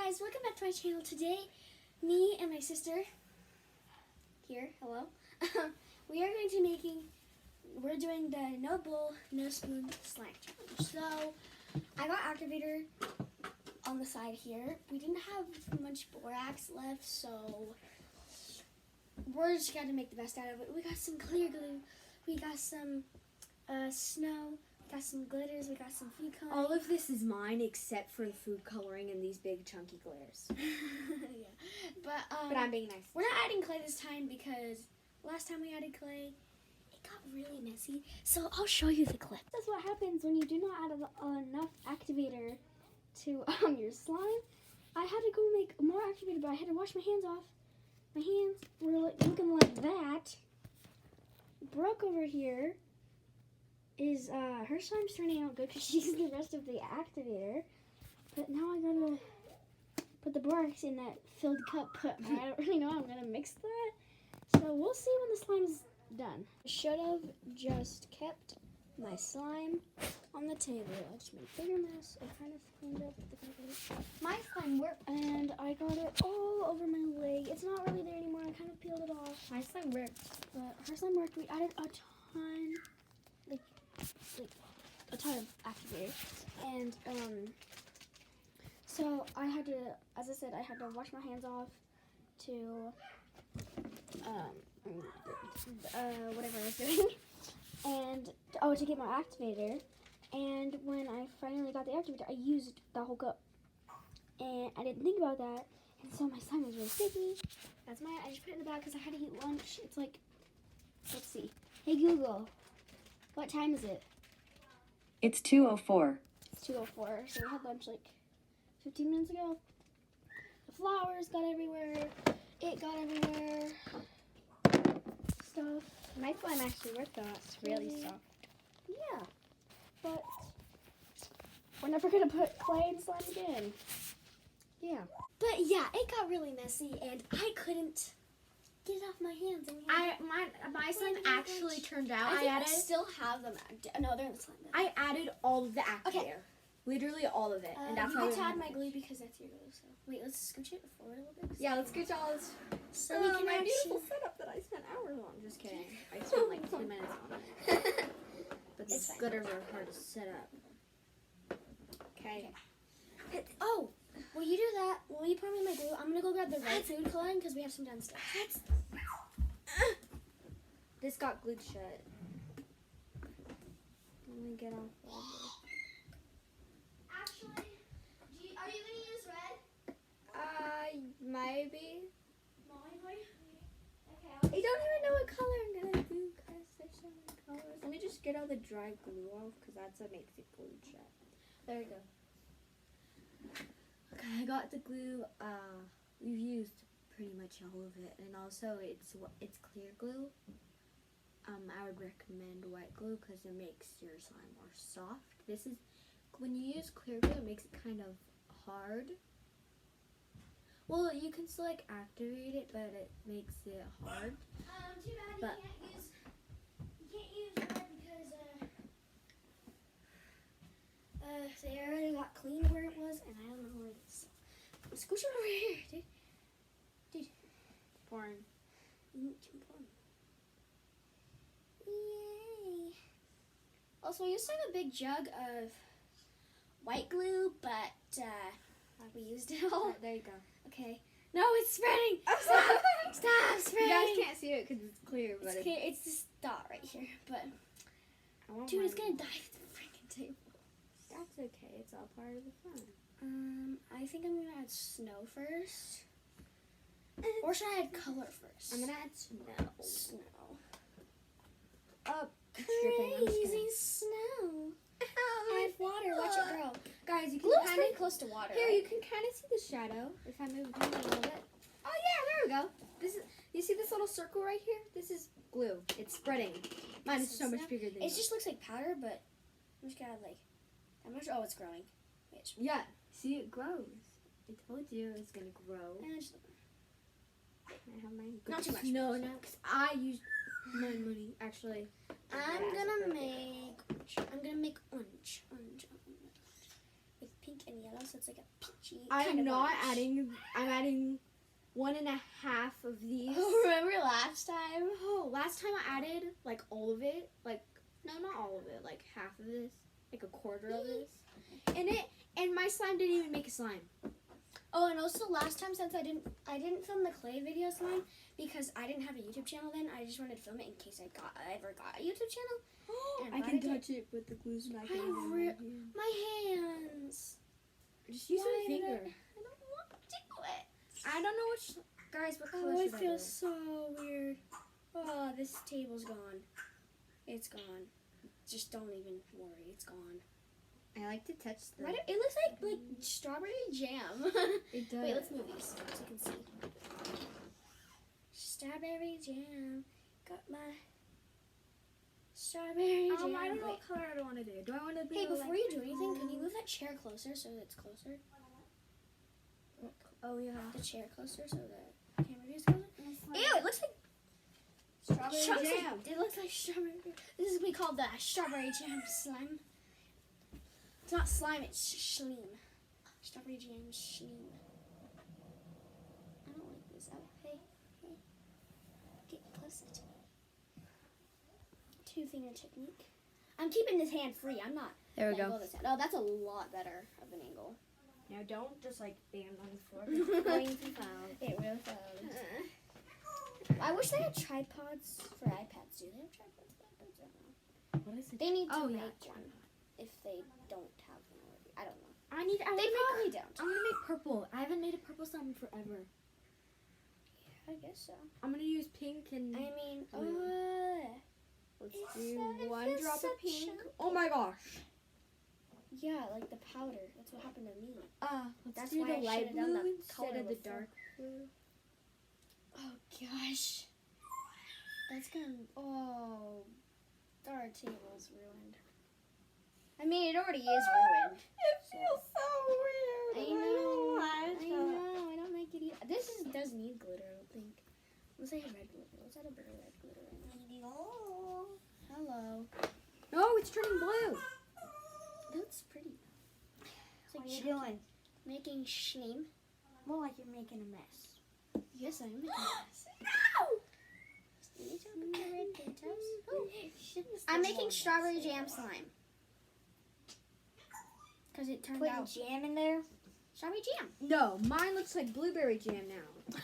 guys, welcome back to my channel. Today, me and my sister, here, hello, we are going to we're doing the no bowl, no spoon slime challenge. So, I got activator on the side here. We didn't have much borax left, so we're just going to make the best out of it. We got some clear glue, we got some snow, we got some glitters, we got some food coloring. All of this is mine except for the food coloring and these big chunky glares. Yeah. But I'm being nice. We're not adding clay this time because last time we added clay, it got really messy. So I'll show you the clip. That's what happens when you do not add enough activator to your slime. I had to go make more activator, but I had to wash my hands off. My hands were looking like that. Brooke over here is her slime's turning out good because she used the rest of the activator. But now I gotta put the borax in that filled cup. But I don't really know how I'm gonna mix that. So we'll see when the slime's done. I should have just kept my slime on the table. I just made a bigger mess. I kind of cleaned up the company. My slime worked. And I got it all over my leg. It's not really there anymore. I kind of peeled it off. My slime worked. But her slime worked. We added a ton, like a ton of activator. And so I had to, as I said, I had to wash my hands off to whatever I was doing. And to get my activator. And when I finally got the activator, I used the whole cup. And I didn't think about that. And so my slime was really sticky. That's I just put it in the bag because I had to eat lunch. It's like, let's see. Hey Google, what time is it? It's 2:04. It's 2:04. So we had lunch like 15 minutes ago. The flowers got everywhere. It got everywhere. Stuff. My slime actually worked though. It's really soft. Yeah. But we're never going to put clay and slime again. Yeah. But yeah, it got really messy and I couldn't get it off my hands. And My slime actually turned out. I still have them. No, they're in the slime bag. I added all of the activator. Okay. Literally all of it. And that's you why get to we add my glue because that's your glue. So wait, let's scooch it forward a little bit. Yeah, let's get all this. So we can my actually. beautiful setup that I spent hours on. Just kidding. I spent like 2 minutes on it. But these glitters are hard to set up. Okay. Oh, will you do that? Will you pour me my glue? I'm gonna go grab the red food coloring because we have some downstairs. This got glued shut. Let me get off all this. Actually, are you gonna use red? Maybe. Okay. I don't even know what color I'm gonna do because there's so many colors. Let me just get all the dry glue off because that's what makes it glued shut. There you go. Okay, I got the glue. We've used pretty much all of it, and also it's clear glue. I would recommend white glue because it makes your slime more soft. This is when you use clear glue, it makes it kind of hard. Well, you can still like activate it, but it makes it hard. Too bad you can't use red because they already got clean where it was, and I don't know where it is. Scooch it over here, dude. Pouring. Yay! Also, I used to have a big jug of white glue, but we used it all. There you go. Okay. No, it's spreading. Stop spreading. You guys can't see it because it's clear, but It's clear. It's this dot right here, but dude, it's gonna die with the freaking table. That's okay. It's all part of the fun. I think I'm gonna add snow first, or should I add color first? I'm gonna add snow. Snow. Dripping. Snow. Add water. Watch it grow. Guys, you can Glue's kind pretty of close to water. here. Right? You can kind of see the shadow if I move it a little bit. Oh yeah, there we go. This is. You see this little circle right here? This is glue. It's spreading. Mine is so much bigger than It yours. just looks like powder, but I'm just gonna add like. I'm not sure. Oh, it's growing. Wait. Yeah. See, it grows. I told you it's gonna grow. And just, I have mine. Not too much. No, no, because I used my money actually. I'm gonna make orange with pink and yellow, so it's like a peachy. I'm not adding. I'm adding 1.5 of these. Oh, remember last time? Oh, last time I added like all of it. Like no, not all of it. Like half of this. Like a quarter of this. And my slime didn't even make a slime. Oh, and also last time, since I didn't film the clay video slime because I didn't have a YouTube channel then. I just wanted to film it in case I ever got a YouTube channel. And I but can did. touch it with the glue's not getting I in re- my hand. My hands. Just use Why your did finger. I don't want to do it. I don't know which. Guys, what color Oh, it should I feels do? so weird. Oh, this table's gone. It's gone. Just don't even worry. It's gone. I like to touch the. Why it looks like strawberry jam. It does. Wait, let's move these so you can see. Strawberry jam. Got my strawberry jam. I don't know Wait. what color I want to do. Do I want to be? Hey, before like, you do anything, can you move that chair closer so that it's closer? Oh yeah. The chair closer so the camera view is closer. Ew, it looks like Strawberry chunks jam. of- It looks like strawberry. This is what we call the strawberry jam slime. It's not slime, it's shleem. Strawberry jam shleem. I don't like this. Oh, hey, get closer to me. Two-finger technique. I'm keeping this hand free. I'm not. There we letting go. go of this hand. Oh, that's a lot better of an angle. Now don't just like bam on the floor. It's going to foul. It really fell. I wish they had tripods for iPads. Do they have tripods for iPads? I don't know. What is it? They need to Oh, make yeah, one if they don't have one already. I don't know. I need. I They wanna probably make, don't. I'm gonna make purple. I haven't made a purple slime in forever. I guess so. I'm gonna use pink and. I mean, Let's It's do so- it 1 feels drop so of pink. chunky. Oh my gosh. yeah, like the powder. That's what happened to me. Let's That's do why the I light should've done blue the instead color of the before. dark blue. Oh gosh. That's gonna. Oh, our table's ruined. I mean, it already is ruined. It feels so weird. I know. I don't like it either. This does need glitter, I don't think. Let's say red glitter. Let's add a bit of red glitter in there. Hello. No, it's turning blue. That's pretty. It's like What are you chunky. doing? Making shleem. More like you're making a mess. Yes, I'm making No! I'm making strawberry jam slime. Because it turned Putting out jam in there. strawberry jam. No, mine looks like blueberry jam now.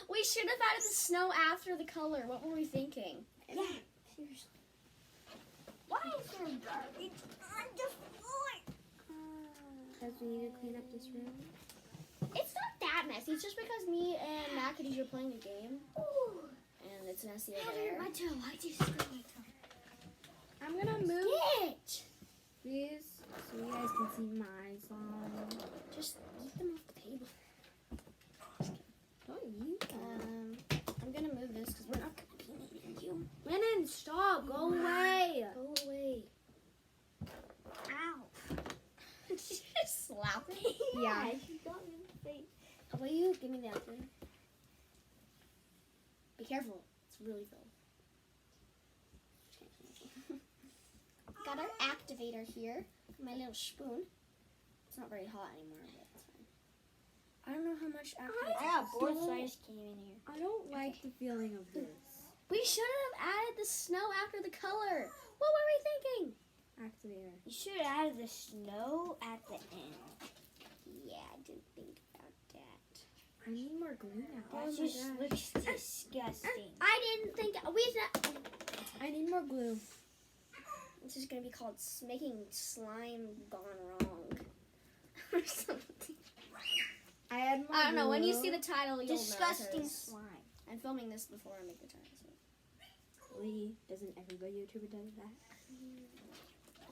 We should have added the snow after the color. What were we thinking? Yeah, seriously. Why is there garbage on the floor? Because we need to clean up this room. It's not that messy. It's just because me and Macadee are playing a game. Ooh. And it's messy I over hurt there. my toe. I just screwed my toe. I'm gonna move Get! these so you guys can see my slime. Just eat them off the table. Don't you? I'm gonna move this because we're not gonna be needing you. Lennon, stop! Go away! Go away. Ow. Did you just slap me? Yeah. She got me in the face. Will you give me the other? Be careful. It's really filled. Got our activator here. My little spoon. It's not very hot anymore, but it's fine. I don't know how much activator. I got bored, so I just came in here. I don't like the feeling of this. We should have added the snow after the color. What were we thinking? Activator. You should have added the snow at the end. Yeah, I didn't think about that. I need more glue now. That my just gosh. looks disgusting. I didn't think I need more glue. This is gonna be called making slime gone wrong or something. I add more I don't know. When you glue. see the title, you'll Disgusting know. 'cause slime. I'm filming this before I make the title. So. Lee, doesn't every YouTuber does that?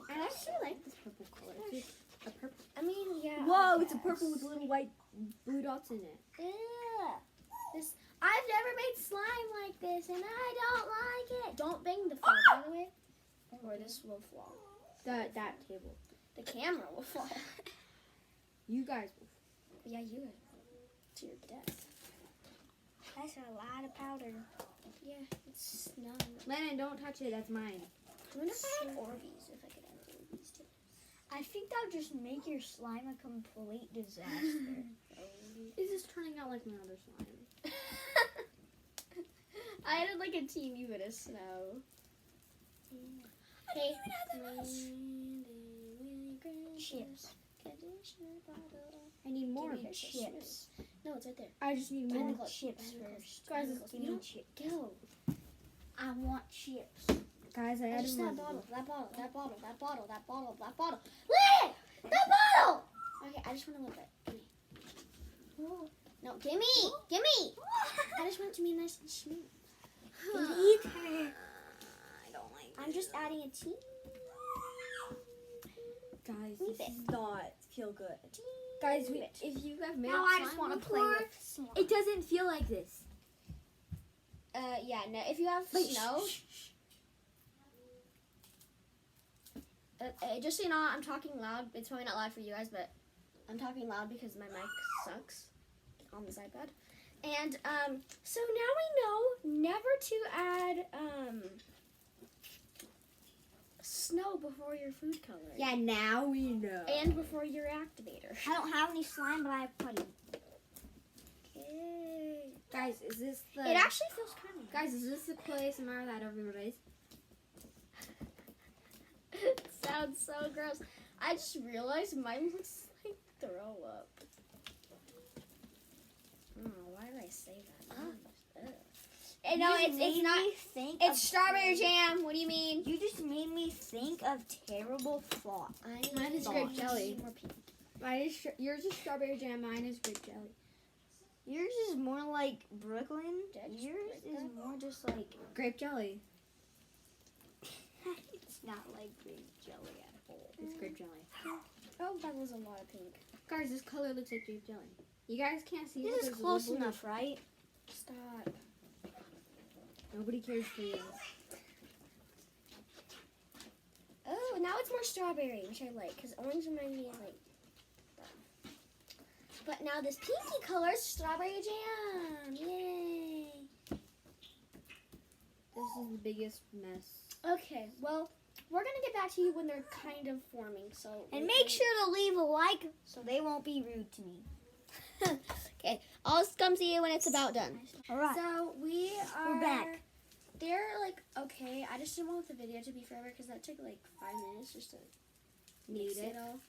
I actually like this purple color. It's a purple. I mean, yeah. Whoa, I it's a purple with little white blue dots in it. Yeah. This. I've never made slime like this, and I don't like it. Don't bang the phone, by the way, or this will fall. That table. The camera will fall. You guys will. Yeah, you would. To your death. That's a lot of powder. Yeah, it's not. Lennon, don't touch it. That's mine. I wonder if I had Orbeez, if I could add Orbeez to this. I think that would just make your slime a complete disaster. It's just turning out like my other slime. I added like a teeny bit of snow. Hey, Chips. I need more Give of me it. chips. No, it's right there. I just need Give more. me close. chips Behind the first. close. Guys, Give You me don't chips. go. I want chips. Guys, I I added just more. that bottle, that bottle, that bottle, that bottle, that bottle, that bottle. Let it! That bottle! Okay, I just want a little bit. Give me. No, give me! Give me! I just want it to be nice and smooth. Eat her. I don't like I'm just adding a tea. Guys, Leave this it. does not feel good. Guys, Leave it. if you have made Now I just want to play before, with slime. it doesn't feel like this. Yeah, no, if you have snow, just so you know, I'm talking loud. It's probably not loud for you guys, but I'm talking loud because my mic sucks on this iPad. And so now we know never to add snow before your food coloring. Yeah, now we know. And before your activator. I don't have any slime, but I have putty. Okay. Guys, is this the? It actually feels kind of Guys, is this the play ASMR that everyone does? It sounds so gross. I just realized mine looks like throw up. Oh, why did I say that? And no, You it's made not. me think It's of strawberry jam. What do you mean? You just made me think of terrible thoughts. Mine is I grape need jelly. more pink. Mine is yours is strawberry jam. Mine is grape jelly. Yours is more like Brooklyn. Did I just Yours break is that? more just like. Grape jelly. It's not like grape jelly at all. It's grape jelly. Oh, that was a lot of pink. Guys, this color looks like grape jelly. You guys can't see This it. is There's a close little- enough, right? Stop. Nobody cares for you. Oh, now it's more strawberry, which I like, because orange reminds me of like. Brown. But now this pinky color is strawberry jam. Yay! This is the biggest mess. Okay, well, we're gonna get back to you when they're kind of forming. So And make sure to leave a like so they won't be rude to me. Okay, I'll come see you when it's about done. All right. So we're back. They're like okay. I just didn't want the video to be forever because that took like 5 minutes just to mix it all.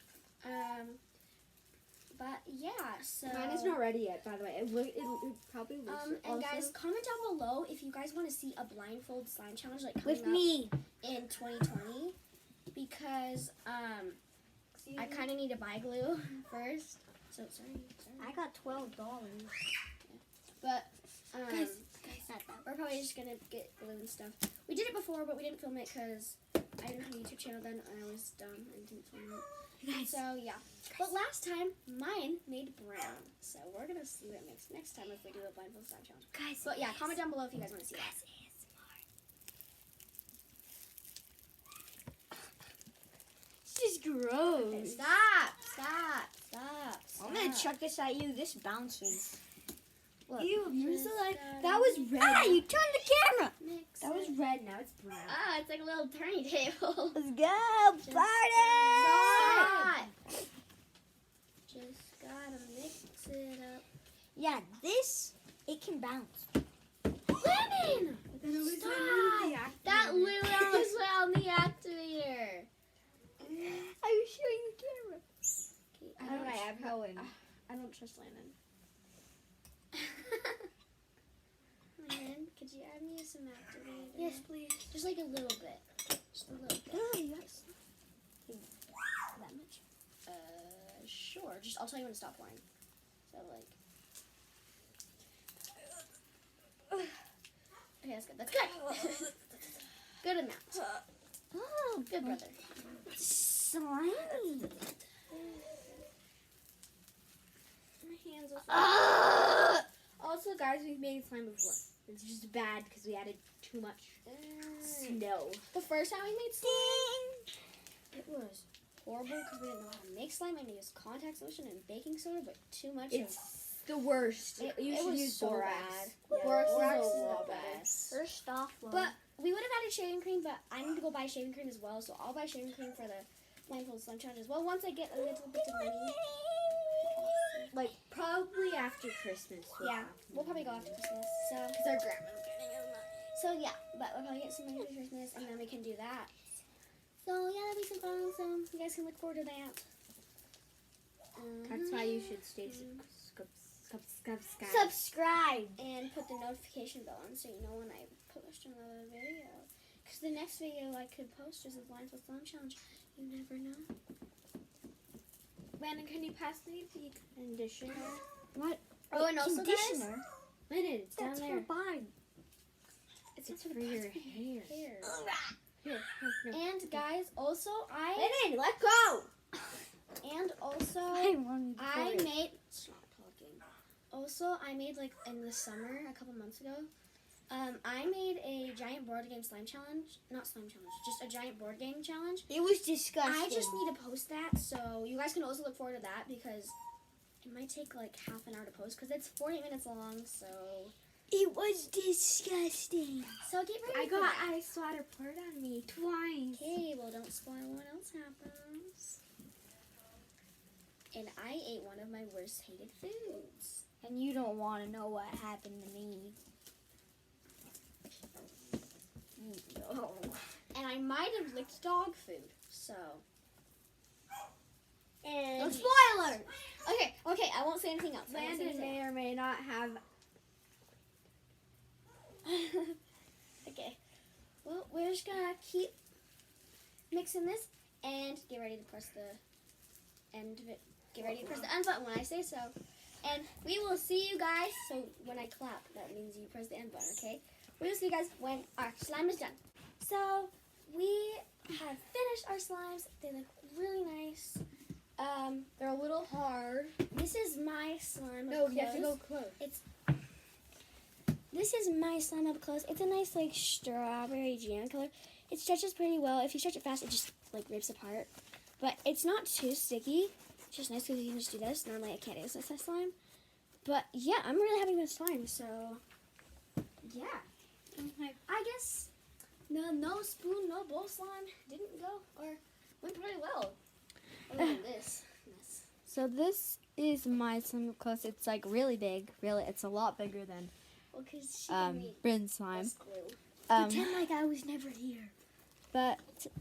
But yeah, so Mine is not ready yet, by the way. It probably looks. and also, guys, comment down below if you guys want to see a blindfold slime challenge like coming With up me. in 2020 because I kind of need to buy glue first. So sorry. I got $12. But Guys, we're probably just gonna get glue and stuff. We did it before, but we didn't film it because I didn't have a YouTube channel then, and I was dumb and didn't film it. So yeah. But last time, mine made brown. So we're gonna see what it makes next time if we do a blindfold slime challenge. Guys, But yeah, comment down below if you guys want to see that. This is gross. Stop! Stop! Stop! I'm gonna chuck this at you. This bounces. Look. you're Just so like gotta that was red. Ah, you turned the camera. Mix That was it. red. Now it's brown. Ah, it's like a little turning table. Let's go. Just Party. Stop! Just gotta mix it up. Yeah, this, it can bounce. Lemon! Stop! That literally almost went on the activator. Are you showing the camera? Okay, Alright, I'm going. I don't trust Landon. Landon, could you add me some activator? Yes, please. Just like a little bit. Just a little bit. Oh, yes. That much? Sure. Just I'll tell you when to stop pouring. So like. Okay, that's good. That's good. Good amount. Oh, Good brother. slimy. My hands are. Also, guys, we've made slime before. It's just bad because we added too much snow. The first time we made slime, it was horrible because we didn't know how to make slime and we used contact solution and baking soda, but too much. It's the worst. You should was use so borax. bad. Yeah. Borax Borax is is a the lot best. First off, But we would have added shaving cream, but I need to go buy shaving cream as well, so I'll buy shaving cream for the blindfold slime challenge as well. Once I get a little bit of money. Like probably after Christmas. Yeah, we'll probably go after Christmas. So, Because our grandma's getting us money. so yeah, but we'll probably get some money for Christmas, and then we can do that. So yeah, that'll be some fun. So you guys can look forward to that. That's why you should stay subscribe. Subscribe. And put the notification bell on so you know when I post another video. Because the next video I could post is a blindfold slime challenge. You never know. Brandon, can you pass me the conditioner? What? Oh, and also Conditioner. Lennon, it's down That's there. for bud. It's It's for for your the hair. Here. And guys, also Lennon, let go. I made. Stop talking. Also, I made like in the summer a couple months ago. I made a giant board game slime challenge. Not slime challenge, just a giant board game challenge. It was disgusting. I just need to post that, so you guys can also look forward to that because it might take like half an hour to post because it's 40 minutes long. So It was disgusting. get ready. for that. ice water poured on me twice. Okay, well, don't spoil what else happens. And I ate one of my worst hated foods. And you don't want to know what happened to me. No. And I might have licked dog food, so. And No spoilers! Okay, I won't say anything else. I won't say Landon anything may or may not have. Okay. Well, we're just gonna keep mixing this and get ready to press the end of it. Get ready to press the end button when I say so. And we will see you guys. So when I clap, that means you press the end button, okay? We will see you guys when our slime is done. So we have finished our slimes. They look really nice. They're a little hard. This is my slime. No, up you have to close. go close. This is my slime up close. It's a nice like strawberry jam color. It stretches pretty well. If you stretch it fast, it just like rips apart. But it's not too sticky. It's just nice because you can just do this. Normally I can't do this with slime. But yeah, I'm really happy with slime. So yeah, I guess no spoon, no bowl slime didn't go or went pretty well. Other than this mess. So this is my slime up close. It's like really big. Really, it's a lot bigger than Well, because she gave me Bryn's slime. this glue. pretend like I was never here. But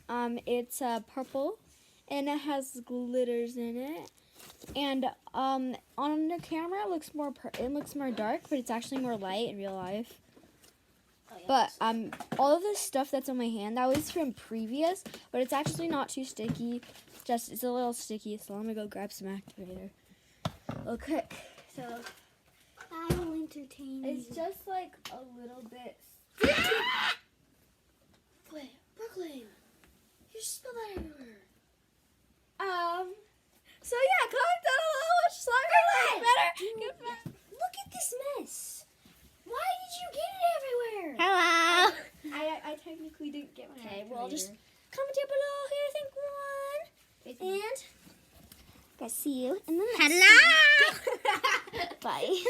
it's purple and it has glitters in it. And on the camera it looks more dark, but it's actually more light in real life. Oh, yeah, But all of the stuff that's on my hand that was from previous, but it's actually not too sticky. Just it's a little sticky, so I'm gonna go grab some activator. Okay, so I will entertain it's you. just like a little bit. Wait, Brooklyn, you spilled that everywhere. So yeah, comment down below how much slime you like better. Look at this mess. Why did you get it everywhere? Hello. I technically didn't get my Okay, activator. well, just comment down below who you think won. And guys, see you in the next Hello. Bye.